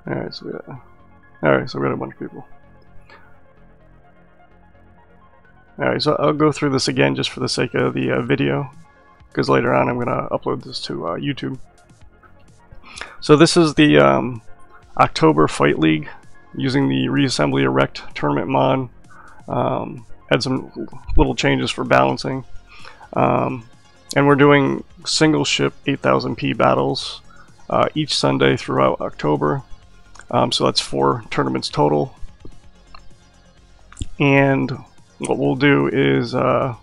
Alright, so we got a bunch of people. Alright, so I'll go through this again just for the sake of the video, because later on I'm going to upload this to YouTube. So this is the October Fight League using the ReassemblyErect Tournament Mod. Had some little changes for balancing. And we're doing single ship 8000p battles each Sunday throughout October. So that's 4 tournaments total. And what we'll do is there's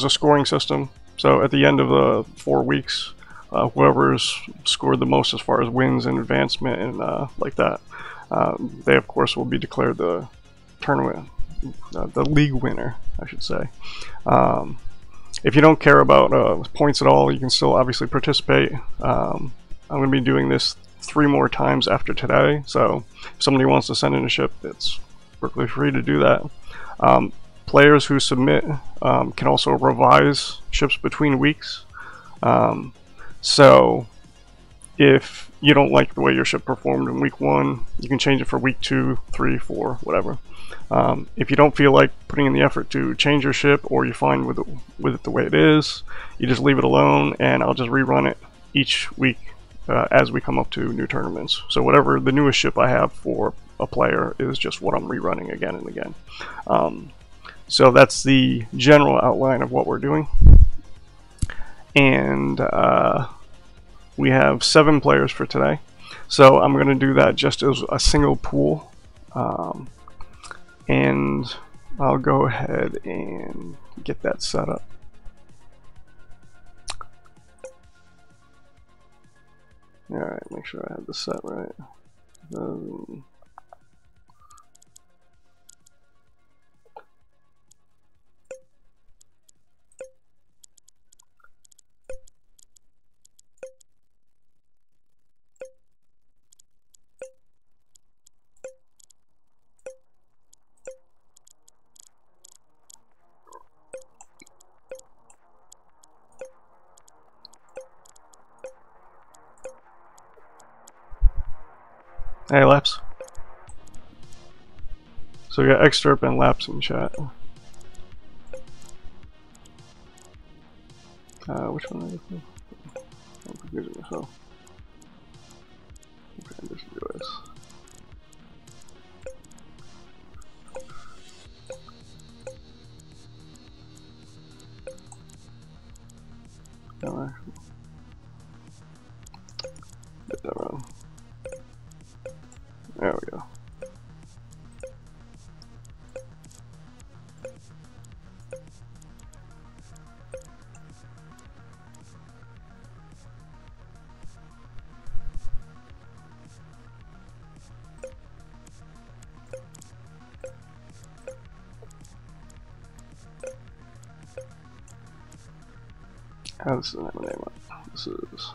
a scoring system. So at the end of the 4 weeks, whoever's scored the most as far as wins and advancement and like that, they of course will be declared the tournament, the league winner, I should say. If you don't care about points at all, you can still obviously participate. I'm going to be doing this 3 more times after today, so if somebody wants to send in a ship, it's perfectly free to do that. Players who submit can also revise ships between weeks. So if you don't like the way your ship performed in week 1, you can change it for week 2, 3, 4, whatever. If you don't feel like putting in the effort to change your ship, or you're fine with it the way it is, you just leave it alone, and I'll just rerun it each week as we come up to new tournaments. So whatever the newest ship I have for a player is just what I'm rerunning again and again. So that's the general outline of what we're doing. And we have 7 players for today. So I'm going to do that just as a single pool. And I'll go ahead and get that set up. Alright, make sure I have this set right. Hey, Laps. So we got Excerpt and Laps in chat. Which one are you for? I'm confusing myself. Okay, just do this. No, get that wrong. There we go. This is the name of it. This is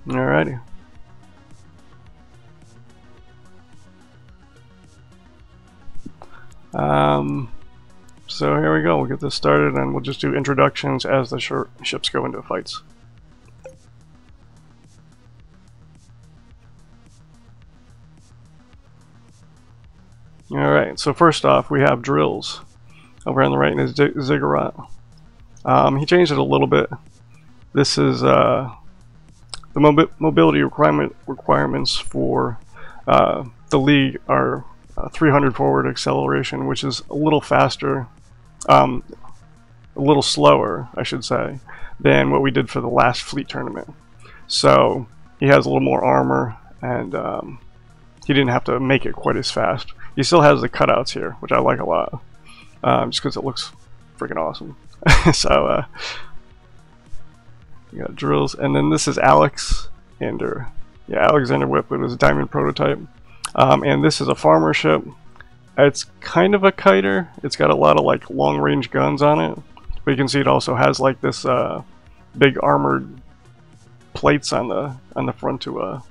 alrighty. So here we go. We'll get this started, and we'll just do introductions as the ships go into fights. Alright, so first off, we have Drills. Over on the right is Ziggurat. He changed it a little bit. This is the mobility requirements for the league are 300 forward acceleration, which is a little faster, a little slower, I should say, than what we did for the last fleet tournament. So he has a little more armor, and he didn't have to make it quite as fast. He still has the cutouts here, which I like a lot, just because it looks freaking awesome. So we got Drills, and then this is Alexander. Yeah, Alexander Whip. It was a diamond prototype. And this is a farmer ship. It's kind of a kiter. It's got a lot of like long-range guns on it, but you can see it also has like this big armored plates on the front to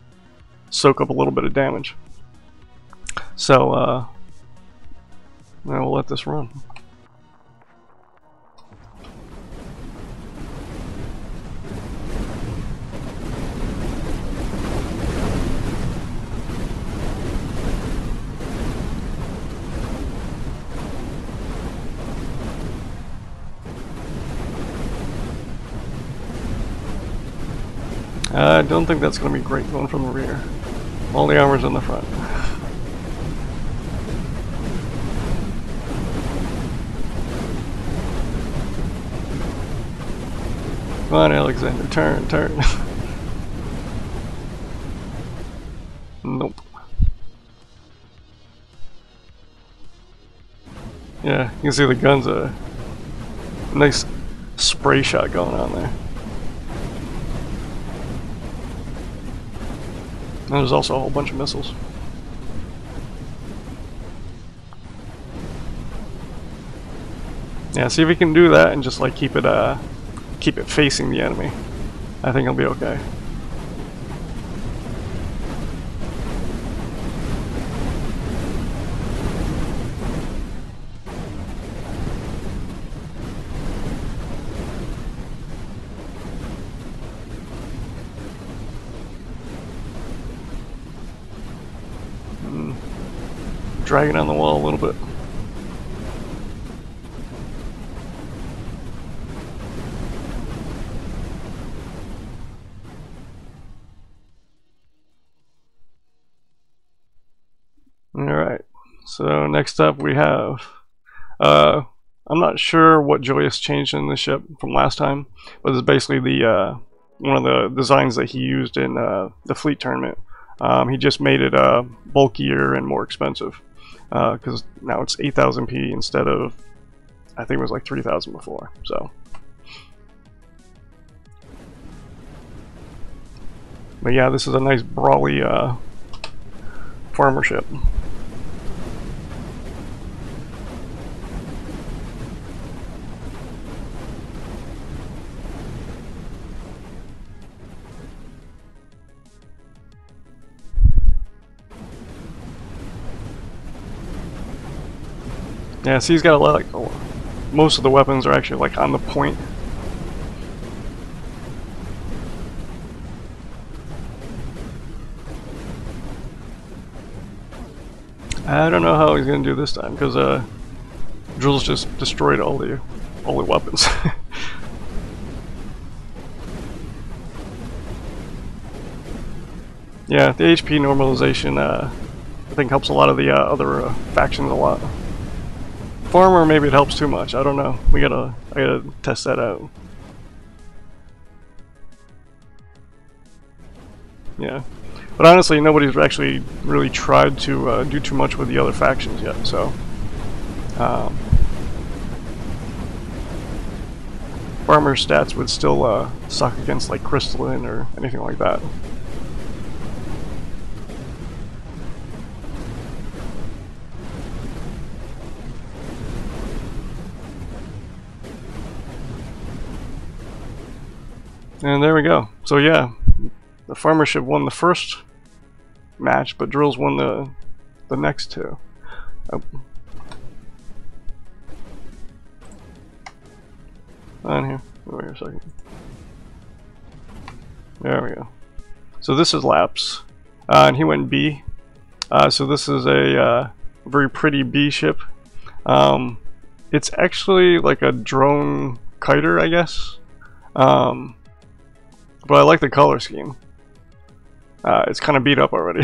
soak up a little bit of damage. So now we'll let this run. I don't think that's going to be great going from the rear. All the armor's in the front. Come on, Alexander, turn. Nope. Yeah, you can see the gun's a nice spray shot going on there. And there's also a whole bunch of missiles. Yeah, see if we can do that and just like keep it facing the enemy. I think it'll be okay. Dragging on the wall a little bit. Alright, so next up we have, I'm not sure what Joyous changed in the ship from last time, but it's basically the one of the designs that he used in the fleet tournament. He just made it bulkier and more expensive, because now it's 8,000p instead of, I think it was like 3,000 before, so. But yeah, this is a nice brawly farmer ship. Yeah, see, he's got a lot, like, most of the weapons are actually like on the point. I don't know how he's gonna do this time because Drills just destroyed all the weapons. Yeah, the HP normalization I think helps a lot of the other factions a lot. Farmer, maybe it helps too much. I don't know. I gotta test that out. Yeah, but honestly, nobody's actually really tried to do too much with the other factions yet. So, Farmer's stats would still suck against like Crystalline or anything like that. And there we go. So yeah, the farmer ship won the first match, but Drills won the next two. Oh. On here. Wait a second. There we go. So this is Laps, and he went B. So this is a very pretty B ship. It's actually like a drone kiter, I guess. But I like the color scheme. It's kind of beat up already,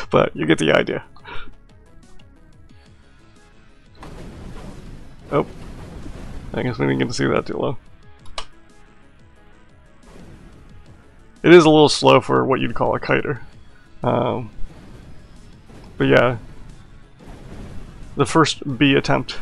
but you get the idea. Oh, I guess we didn't get to see that too low. It is a little slow for what you'd call a kiter. But yeah, the first B attempt.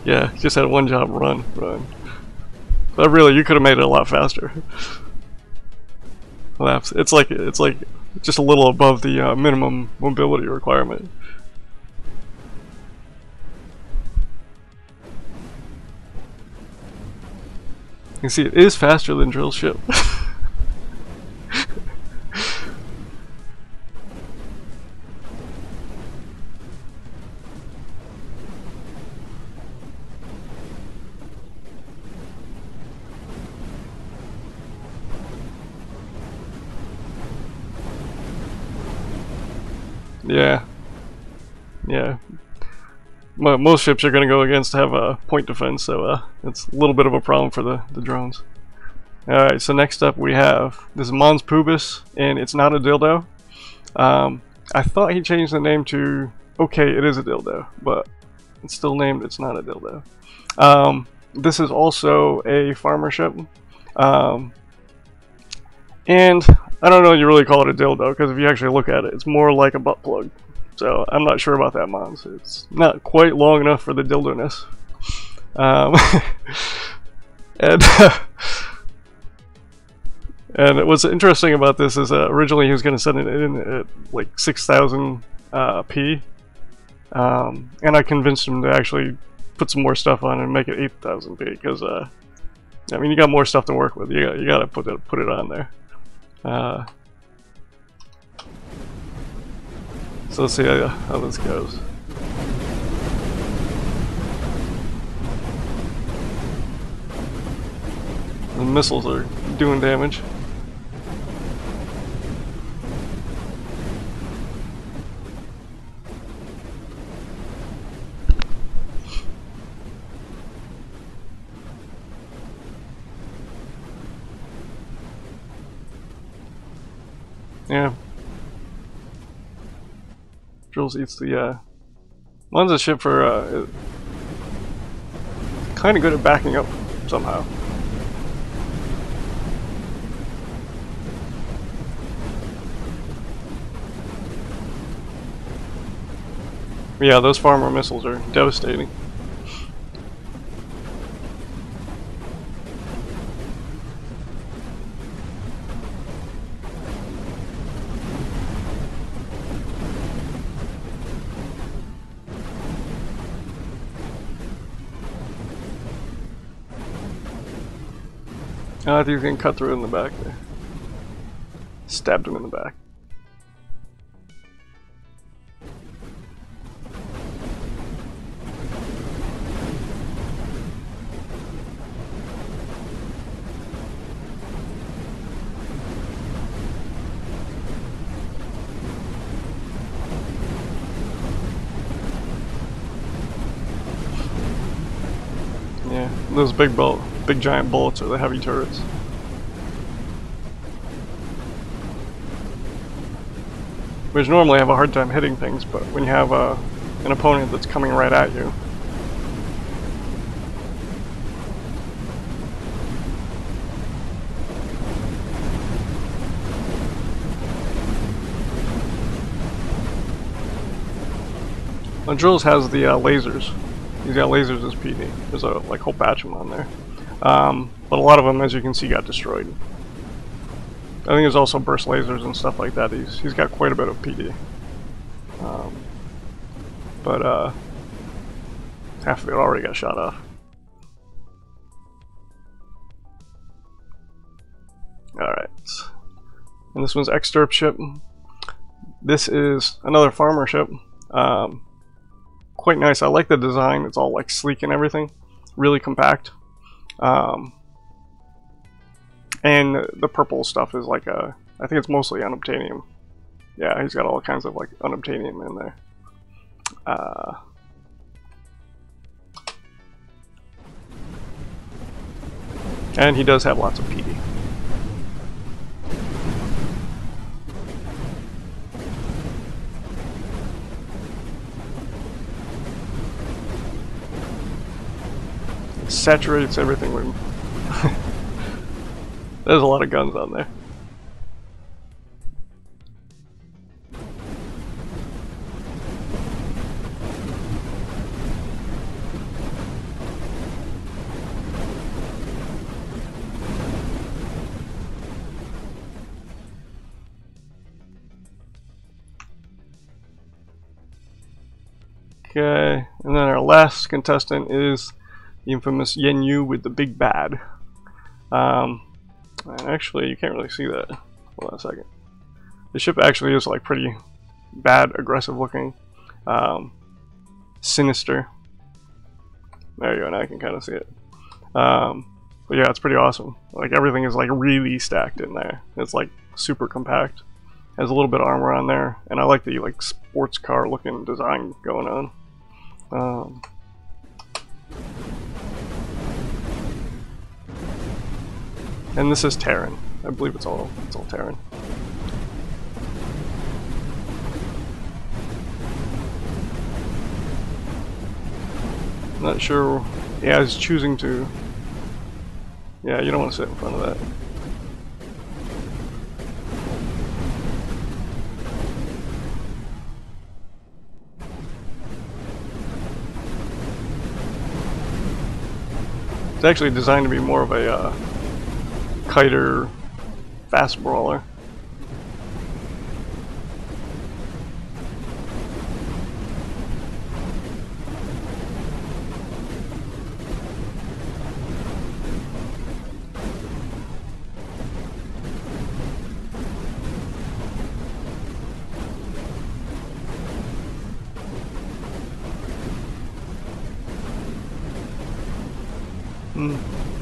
Yeah, just had one job, run. But really, you could have made it a lot faster. Laps. It's like just a little above the minimum mobility requirement. You can see it is faster than drill ship. Yeah. Most ships you're going to go against have a point defense, so it's a little bit of a problem for the drones. Alright, so next up we have this Mons Pubis, and it's not a dildo. I thought he changed the name to, okay, it is a dildo, but it's still named It's Not a Dildo. This is also a farmer ship. And I don't know if you really call it a dildo, because if you actually look at it, it's more like a butt plug. So I'm not sure about that, Mons. It's not quite long enough for the dildo-ness. And what's interesting about this is originally he was going to send it in at like 6,000 P. And I convinced him to actually put some more stuff on and make it 8,000 P, because I mean, you got more stuff to work with. You got to put it on there. So let's see how this goes. The missiles are doing damage. Yeah. Drills eats the, one's a ship for, kind of good at backing up somehow. Yeah, those farmer missiles are devastating. I think he's getting cut through in the back there. Stabbed him in the back. Yeah, those big giant bullets are the heavy turrets. Which normally have a hard time hitting things, but when you have an opponent that's coming right at you. Well, Drills has the lasers. He's got lasers as PD. There's a whole batch of them on there. But a lot of them, as you can see, got destroyed. I think there's also burst lasers and stuff like that. He's got quite a bit of PD. But half of it already got shot off. Alright. And this one's Extirp ship. This is another farmer ship. Quite nice. I like the design. It's all like sleek and everything. Really compact. And the purple stuff is like I think it's mostly unobtainium. Yeah, he's got all kinds of like unobtainium in there. And he does have lots of PD. It saturates everything with him. There's a lot of guns on there. Okay, and then our last contestant is the infamous Yen Yu with the big bad. And actually, you can't really see that. Hold on a second. The ship actually is like pretty bad, aggressive looking, sinister. There you go. Now I can kind of see it. But yeah, it's pretty awesome. Like everything is like really stacked in there. It's like super compact. Has a little bit of armor on there, and I like the like sports car looking design going on. And this is Terran. I believe it's all Terran. Not sure. Yeah, I was choosing to. Yeah, you don't want to sit in front of that. It's actually designed to be more of a kiter fast brawler.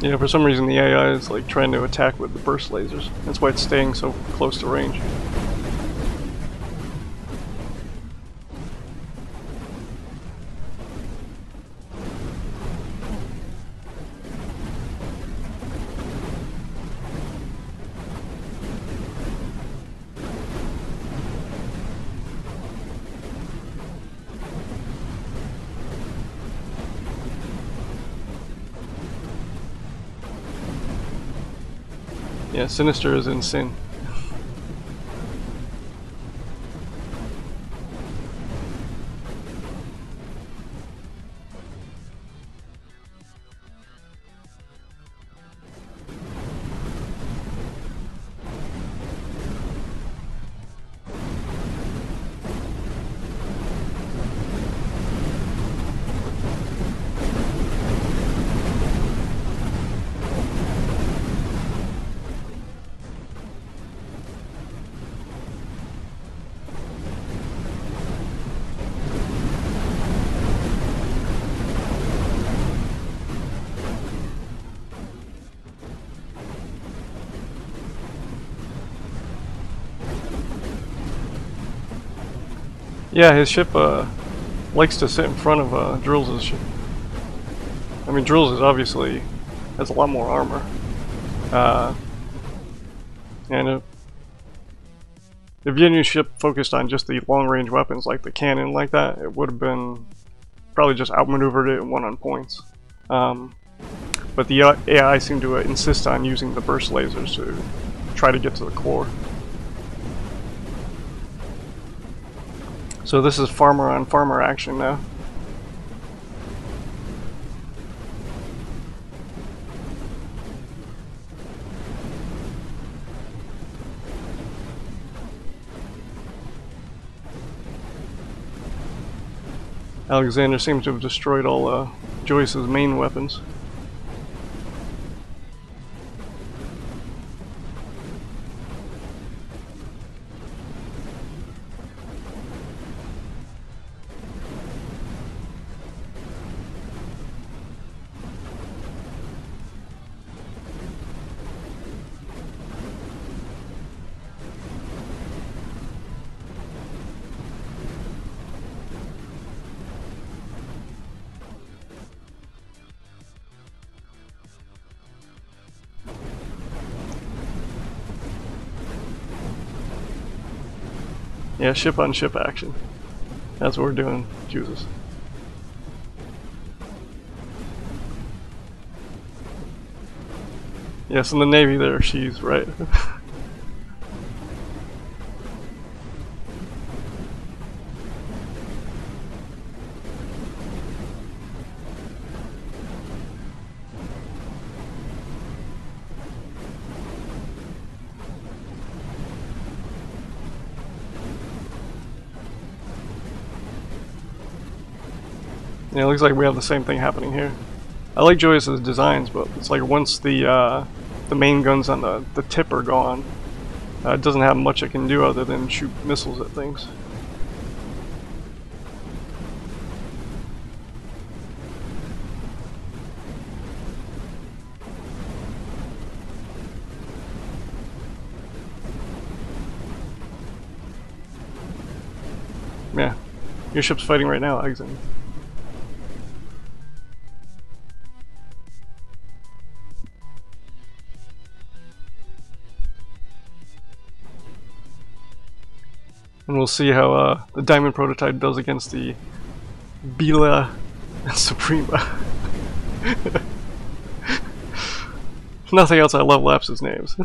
Yeah, for some reason the AI is like trying to attack with the burst lasers. That's why it's staying so close to range. Yeah, Sinister is in sin. Yeah, his ship likes to sit in front of Drills' ship. I mean, Drills is obviously has a lot more armor, and if Yenu's ship focused on just the long-range weapons like the cannon like that, it would have been probably just outmaneuvered it and won on points. But the AI seemed to insist on using the burst lasers to try to get to the core. So this is farmer on farmer action now. Alexander seems to have destroyed all Joyce's main weapons. Yeah, ship on ship action. That's what we're doing, Jesus. Yes, in the Navy there, she's right. Yeah, it looks like we have the same thing happening here. I like Joyce's designs, but it's like once the main guns on the tip are gone, it doesn't have much it can do other than shoot missiles at things. Yeah, your ship's fighting right now, Alexander. And we'll see how the Diamond prototype does against the Bila Suprema. If nothing else, I love Laps's names.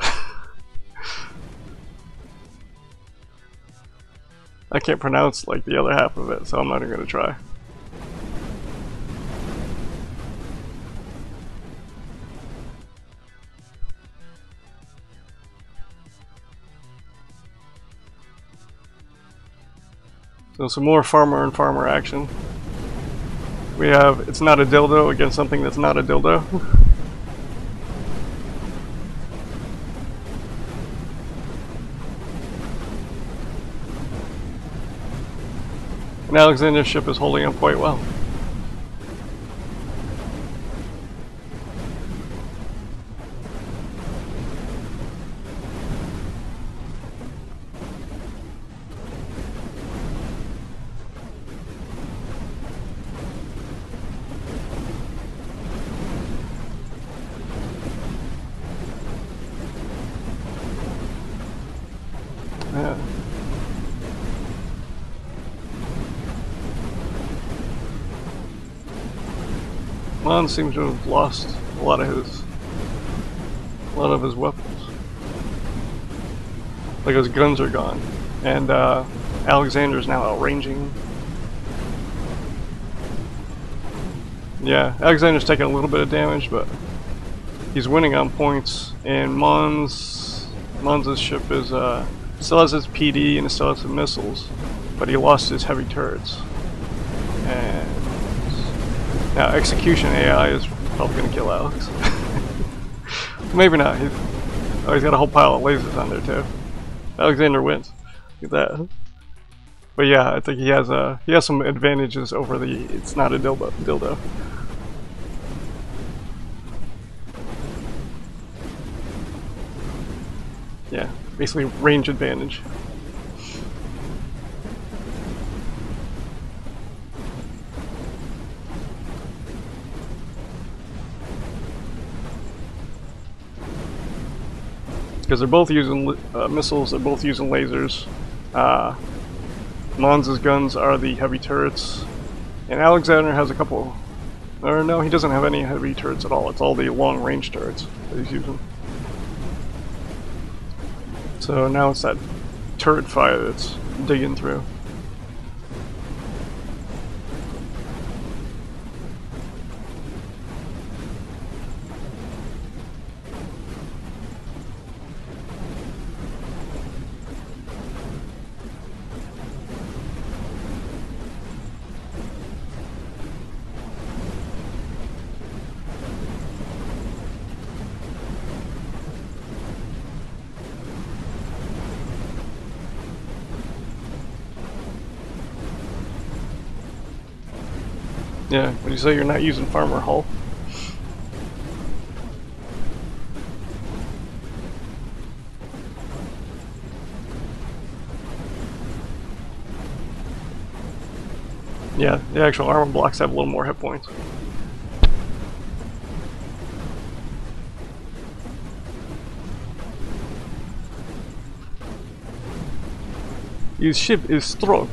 I can't pronounce like the other half of it, so I'm not even gonna try. So some more farmer and farmer action. We have it's not a dildo against something that's not a dildo. And Alexander's ship is holding up quite well. Yeah. Mon seems to have lost a lot of his weapons. Like his guns are gone, and Alexander's now outranging. Yeah, Alexander's taking a little bit of damage, but he's winning on points. And Mon's ship is still has its PD and it still has some missiles, but he lost his heavy turrets. And now execution AI is probably gonna kill Alex. Maybe not. He's got a whole pile of lasers on there too. Alexander wins. Look at that. But yeah, I think he has some advantages over the it's not a dildo. Yeah, basically range advantage. Because they're both using missiles, they're both using lasers. Mons' guns are the heavy turrets, and Alexander has a couple. Or no, he doesn't have any heavy turrets at all. It's all the long-range turrets that he's using. So now it's that turret fire that's digging through. Yeah, would you say you're not using Farmer Hull? Yeah, the actual armor blocks have a little more hit points. His ship is strong.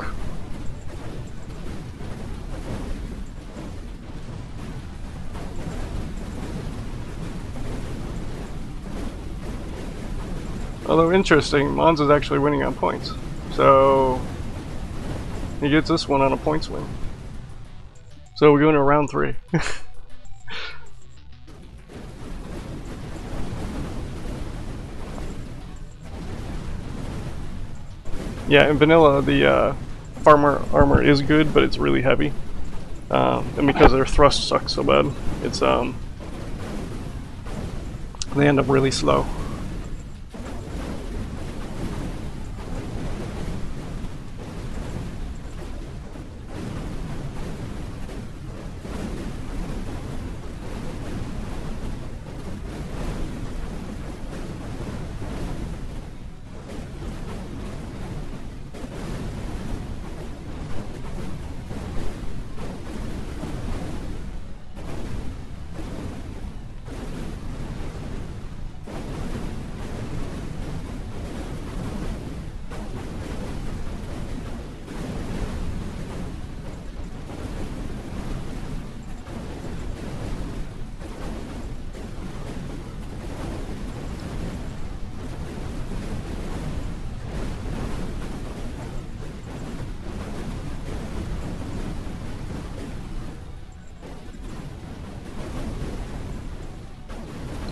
Although interesting, Mons is actually winning on points. So he gets this one on a points win. So we're going to round 3. Yeah, in vanilla the farmer armor is good, but it's really heavy. and because their thrust sucks so bad, it's they end up really slow.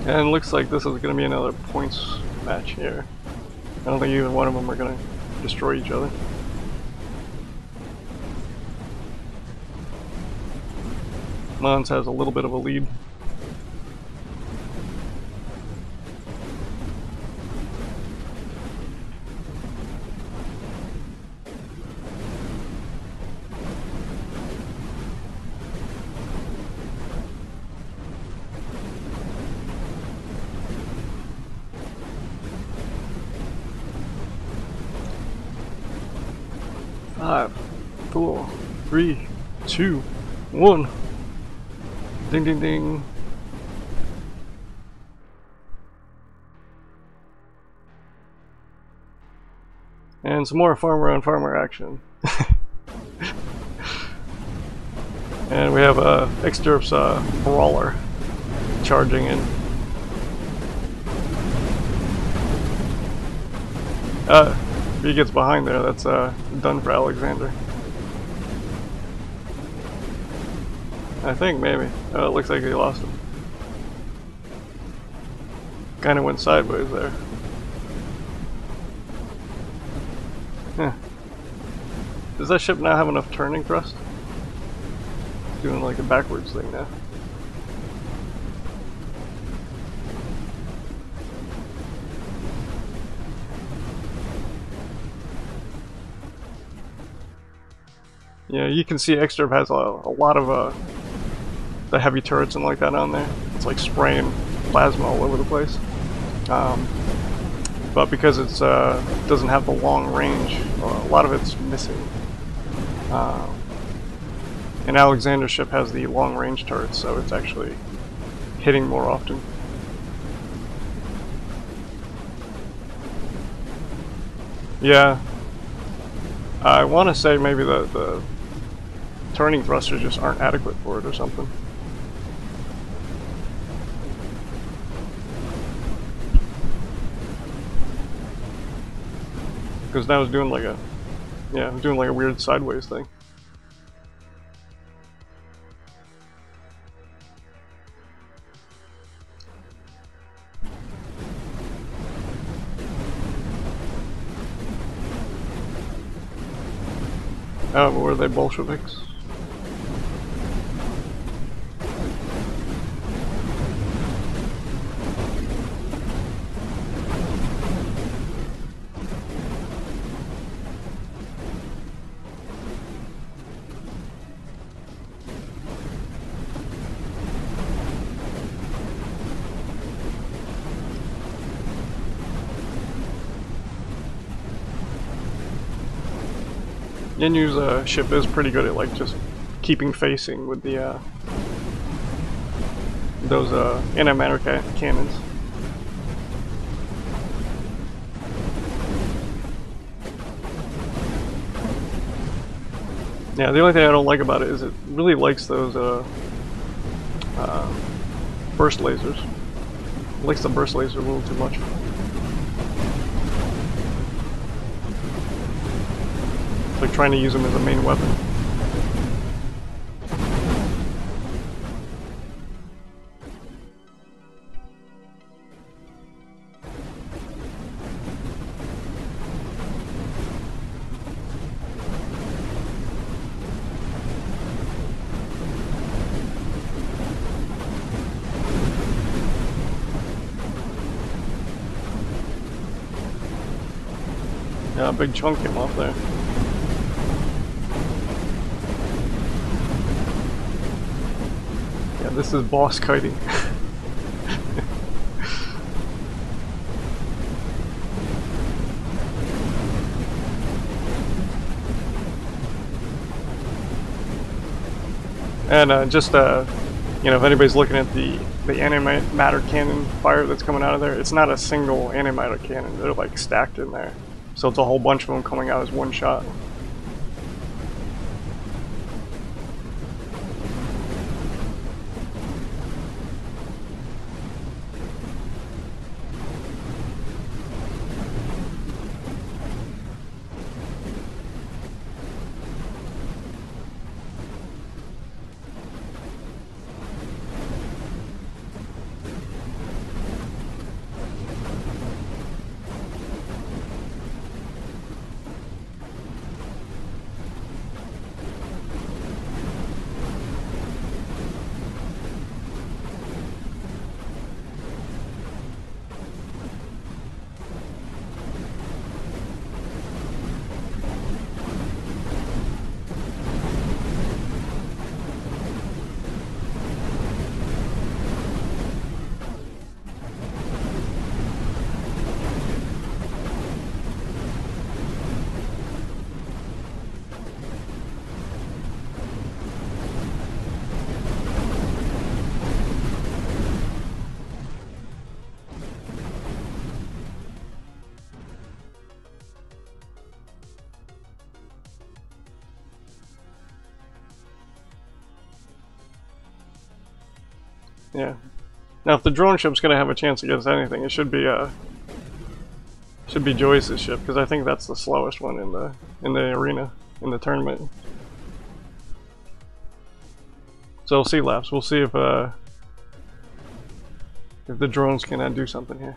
And it looks like this is going to be another points match here. I don't think either one of them are going to destroy each other. Mons has a little bit of a lead. Five, 4, 3, 2, 1. Ding ding ding. And some more farmer on farmer action. And we have Xturf's brawler charging in. If he gets behind there, that's done for Alexander. I think maybe. Oh, it looks like he lost him. Kinda went sideways there. Huh. Does that ship not have enough turning thrust? It's doing like a backwards thing now. Yeah, you can see Xturf has a lot of the heavy turrets and like that on there. It's like spraying plasma all over the place. But because it's doesn't have the long range, a lot of it's missing. And Alexander's ship has the long range turrets, so it's actually hitting more often. Yeah, I want to say maybe the turning thrusters just aren't adequate for it or something. Because now it's doing like a, yeah, it's doing like a weird sideways thing. Oh, but were they Bolsheviks? Yenyu's ship is pretty good at like just keeping facing with the those antimatter cannons. Yeah, the only thing I don't like about it is it really likes those burst lasers. It likes the burst laser a little too much. Like trying to use them as a main weapon. Yeah, a big chunk came off there. Yeah, this is boss kiting. And just you know, if anybody's looking at the antimatter cannon fire that's coming out of there, it's not a single antimatter cannon. They're like stacked in there, so it's a whole bunch of them coming out as one shot. Yeah. Now, if the drone ship's gonna have a chance against anything, it should be Joyce's ship, because I think that's the slowest one in the arena, in the tournament. So we'll see, Laps. We'll see if the drones can do something here.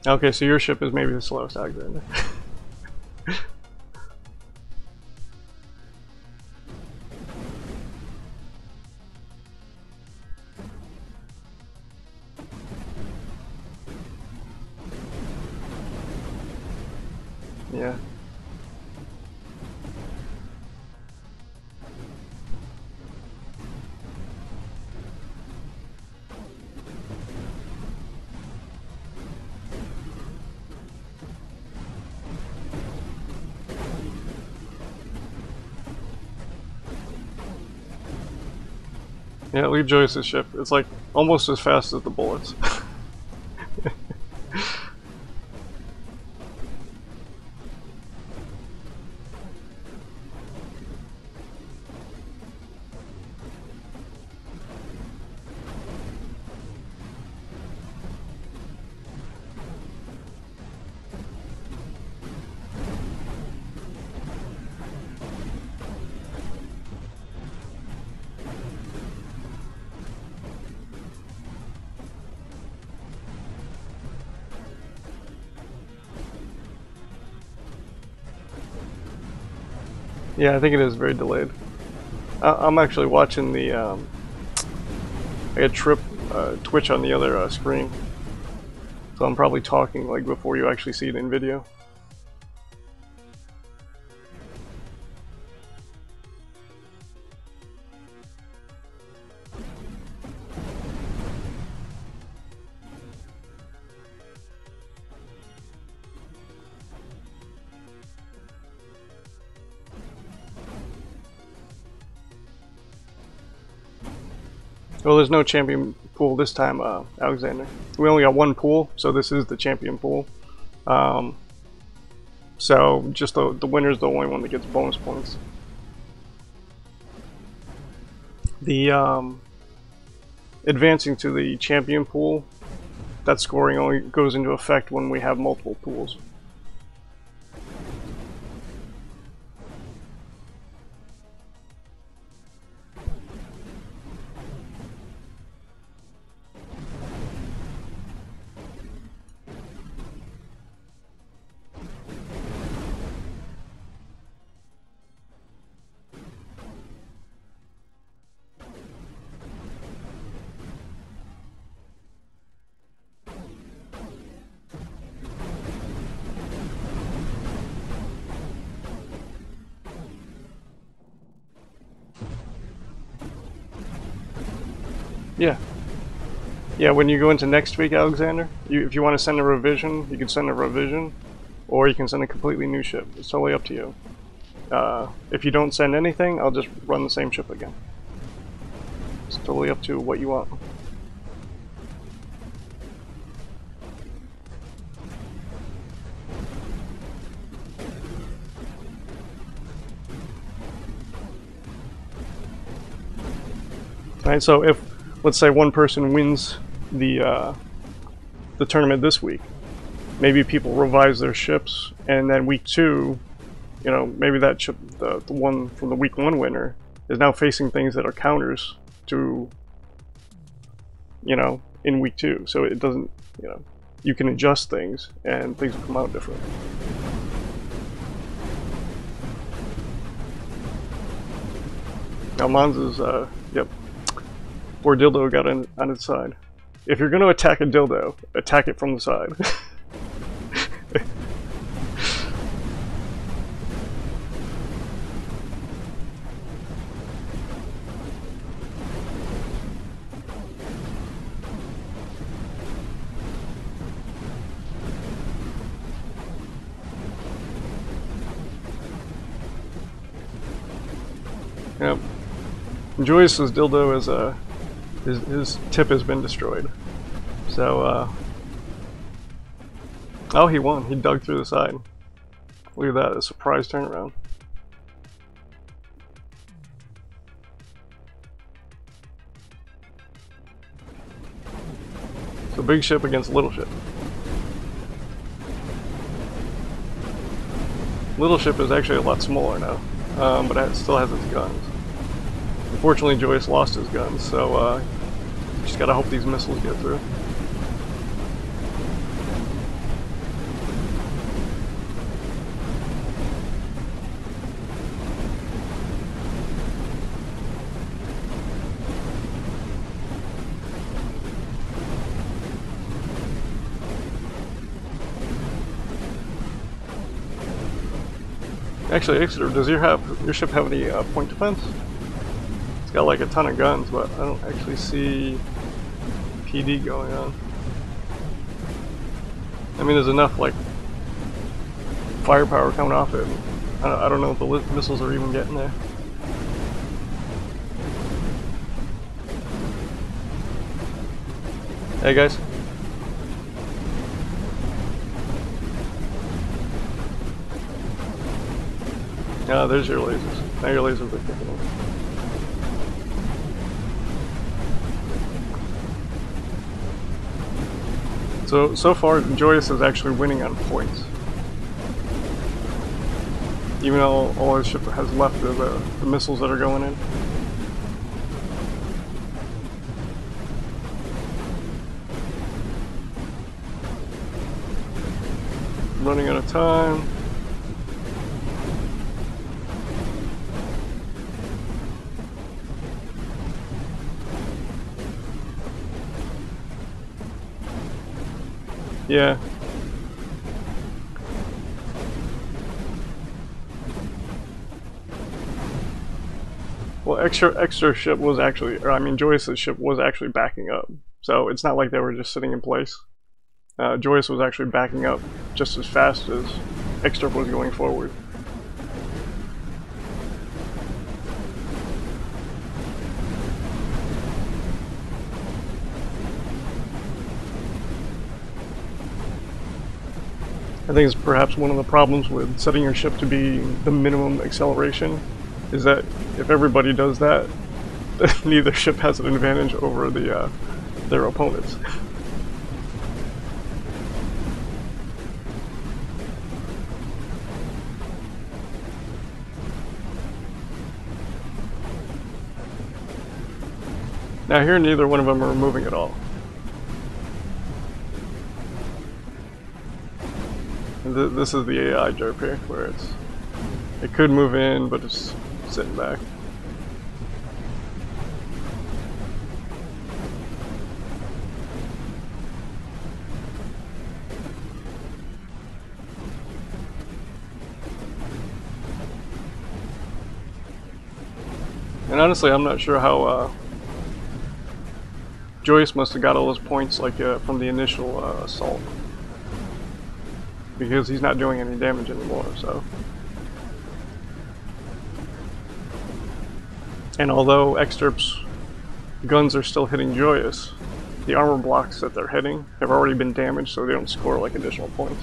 Okay, so your ship is maybe the slowest, Alexander. Yeah. Yeah, leave Joyce's ship. It's like almost as fast as the bullets. Yeah, I think it is very delayed. I'm actually watching the I got Twitch on the other screen, so I'm probably talking like before you actually see it in video. Well, there's no champion pool this time, Alexander. We only got one pool, so this is the champion pool. So just the winner's the only one that gets bonus points. The advancing to the champion pool, that scoring only goes into effect when we have multiple pools. Yeah. Yeah, when you go into next week, Alexander, if you want to send a revision, you can send a revision, or you can send a completely new ship. It's totally up to you. If you don't send anything, I'll just run the same ship again. It's totally up to what you want. Alright, so if, let's say, one person wins the tournament this week, maybe people revise their ships, and then week 2, you know, maybe that ship, the one from the week 1 winner, is now facing things that are counters to, you know, in week 2. So it doesn't, you know, you can adjust things, and things will come out different. Now Monza's, yep. Poor dildo got on its side. If you're going to attack a dildo, attack it from the side. Yep. Joyce's dildo is his tip has been destroyed. So oh, he won. He dug through the side. Look at that, a surprise turnaround. So big ship against little ship. Little ship is actually a lot smaller now, but it still has its guns. Unfortunately, Joyce lost his guns, so just gotta hope these missiles get through. Actually, Exeter, does your ship have any point defense? It's got like a ton of guns, but I don't actually see PD going on. I mean, there's enough like firepower coming off it. I don't know if the missiles are even getting there. Hey guys. Ah, there's your lasers. Now your lasers are kicking in. So far, Joyous is actually winning on points. Even though all his ship has left are the missiles that are going in. Running out of time. Yeah. Well, extra ship was actually, or I mean, Joyce's ship was actually backing up, so it's not like they were just sitting in place. Joyce was actually backing up just as fast as extra was going forward. I think it's perhaps one of the problems with setting your ship to be the minimum acceleration, is that if everybody does that, neither ship has an advantage over their opponents. Now here, neither one of them are moving at all. This is the AI derp here, where it could move in, but it's sitting back. And honestly, I'm not sure how Joyce must have got all those points like from the initial assault, because he's not doing any damage anymore. So, and although Extirp's guns are still hitting Joyous, the armor blocks that they're hitting have already been damaged, so they don't score like additional points.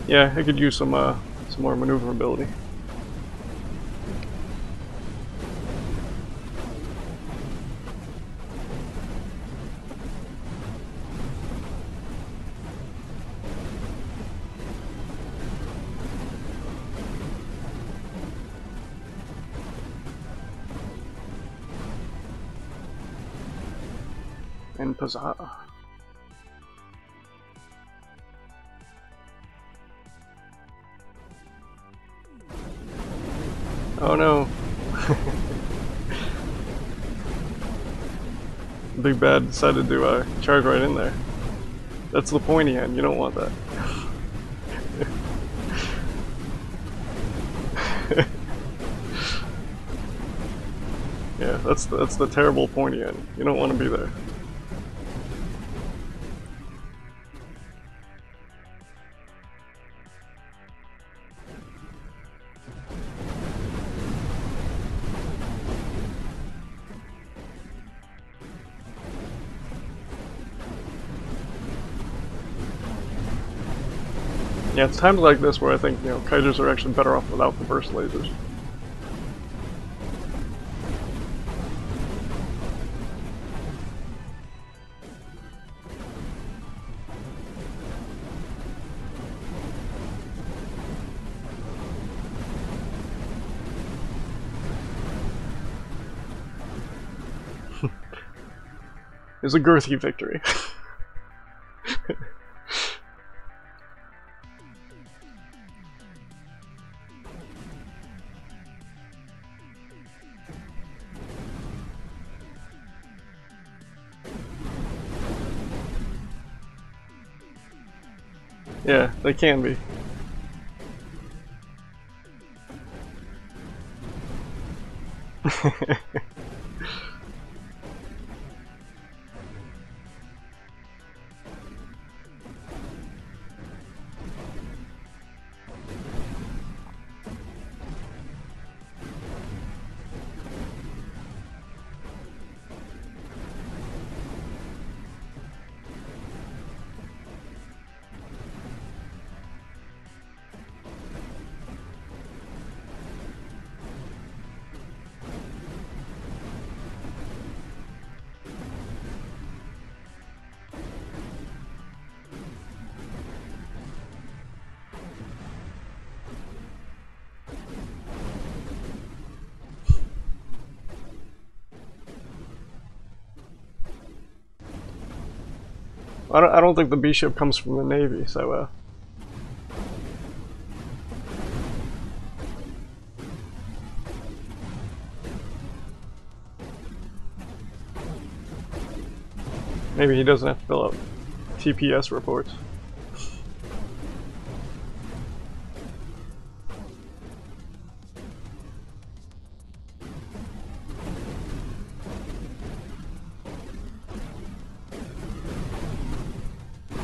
Yeah, it could use some more maneuverability. And Pazza. Oh no. Big Bad decided to charge right in there. That's the pointy end, you don't want that. Yeah, that's the terrible pointy end. You don't want to be there. Yeah, it's times like this where I think, Kaijus are actually better off without the burst lasers. It's a girthy victory. Yeah, they can be. I don't think the B-ship comes from the Navy, so maybe he doesn't have to fill out TPS reports.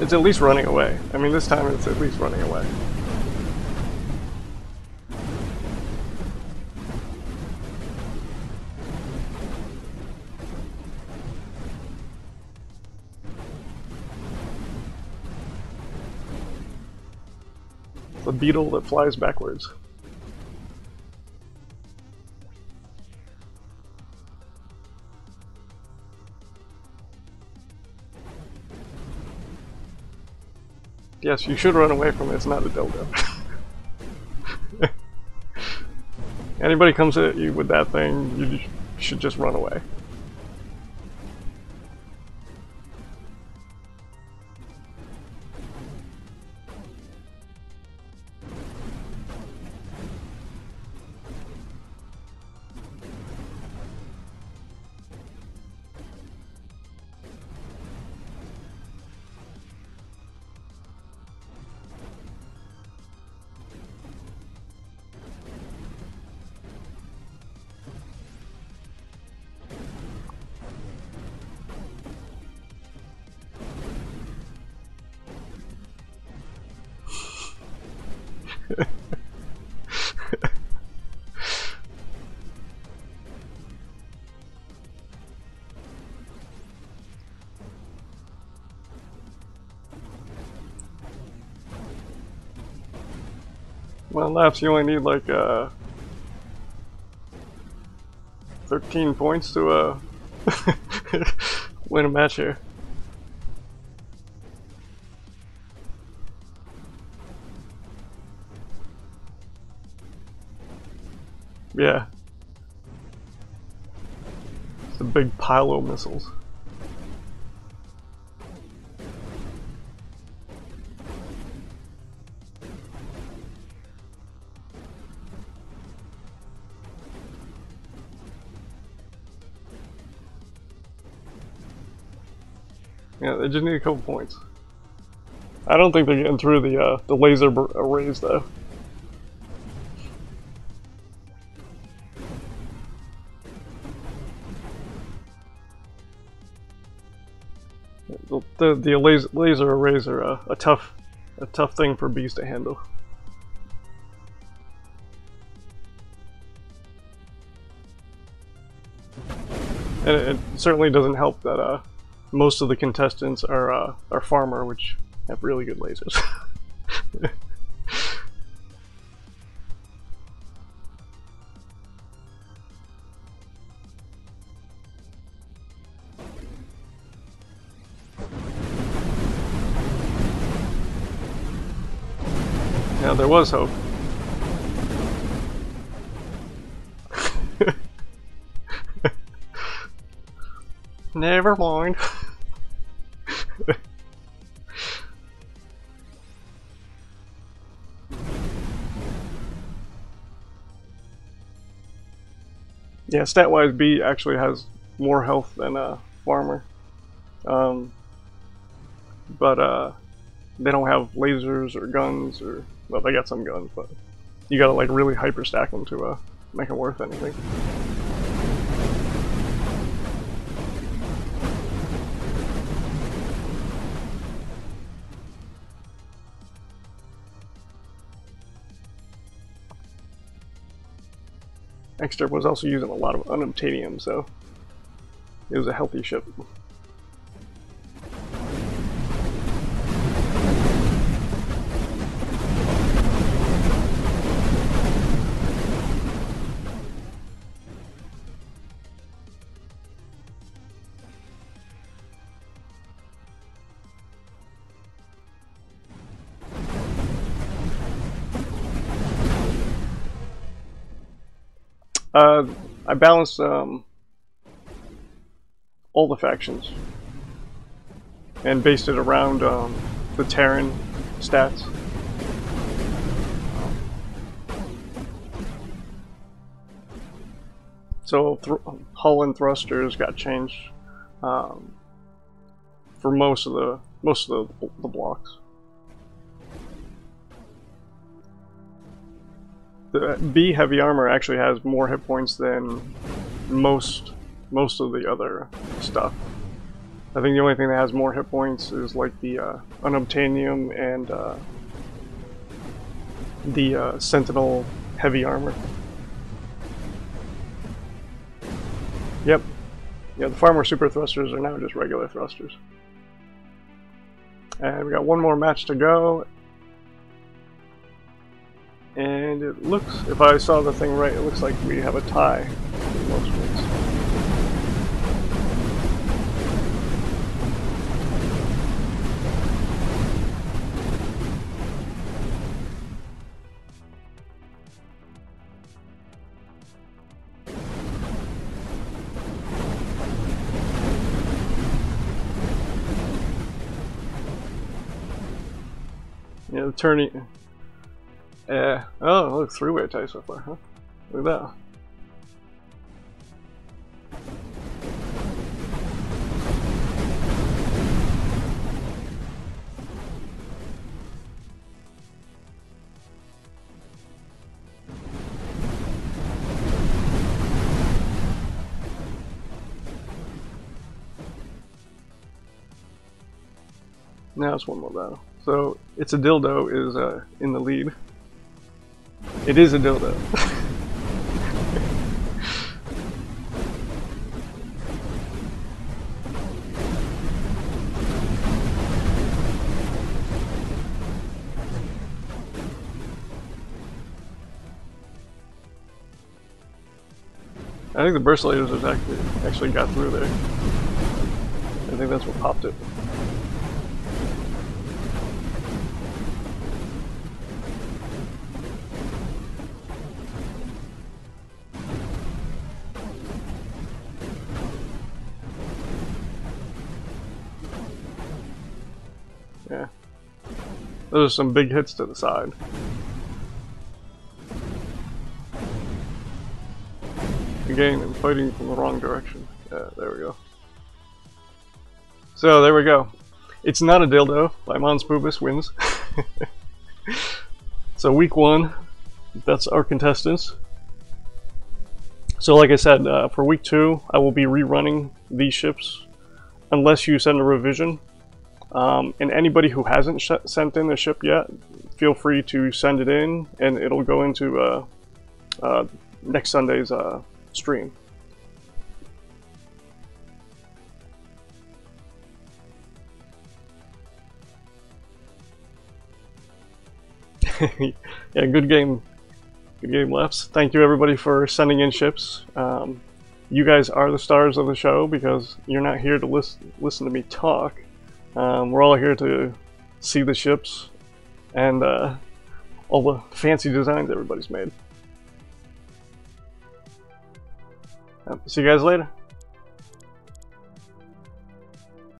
It's at least running away. I mean, this time it's at least running away. It's a beetle that flies backwards. Yes, you should run away from it. It's not a dildo. Anybody comes at you with that thing, you should just run away. on laps, you only need like 13 points to win a match here. Yeah. It's a big pile of missiles. Yeah, they just need a couple points. I don't think they're getting through the laser arrays though. The laser arrays are a tough thing for bees to handle. And it certainly doesn't help that most of the contestants are farmer, which have really good lasers. Yeah, there was hope. Never mind. Yeah, stat-wise, B actually has more health than Farmer, but they don't have lasers or guns, or well, they got some guns, but you gotta like really hyper stack them to make them worth anything. Extra was also using a lot of unobtainium, so it was a healthy ship. I balanced all the factions and based it around the Terran stats. So hull and thrusters got changed for most of the blocks. The B heavy armor actually has more hit points than most of the other stuff. I think the only thing that has more hit points is like the unobtainium and the Sentinel heavy armor. Yep. Yeah, the Farmer super thrusters are now just regular thrusters. And we got one more match to go. And it looks, if I saw the thing right, it looks like we have a tie in most ways. Yeah, the turning. Yeah. Oh, look, three-way tie so far, huh? Look at that. Now it's one more battle. So, It's a Dildo is in the lead. It is a dildo. I think the burst lasers actually got through there. I think that's what popped it. Yeah. Those are some big hits to the side. Again, I'm fighting from the wrong direction. Yeah, there we go. So, there we go. It's not a dildo by Mons Pubis wins. So, week 1, that's our contestants. So, like I said, for week 2, I will be rerunning these ships unless you send a revision. And anybody who hasn't sent in a ship yet, feel free to send it in, and it'll go into next Sunday's stream. Yeah, good game. Good game, Lefts. Thank you everybody for sending in ships. You guys are the stars of the show because you're not here to listen to me talk. We're all here to see the ships and all the fancy designs everybody's made. See you guys later.